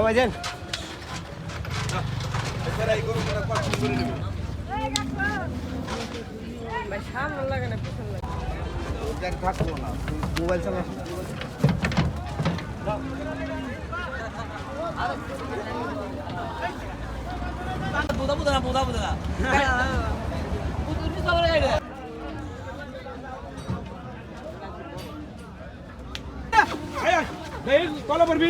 ভাইজান ভাই সামনে লাগে না পিছন লাগে থাকবো না মোবাইল চালা বুদা বুদা না বুদা বুদা না বুদা বুদা লাগে এই কলা পড়বি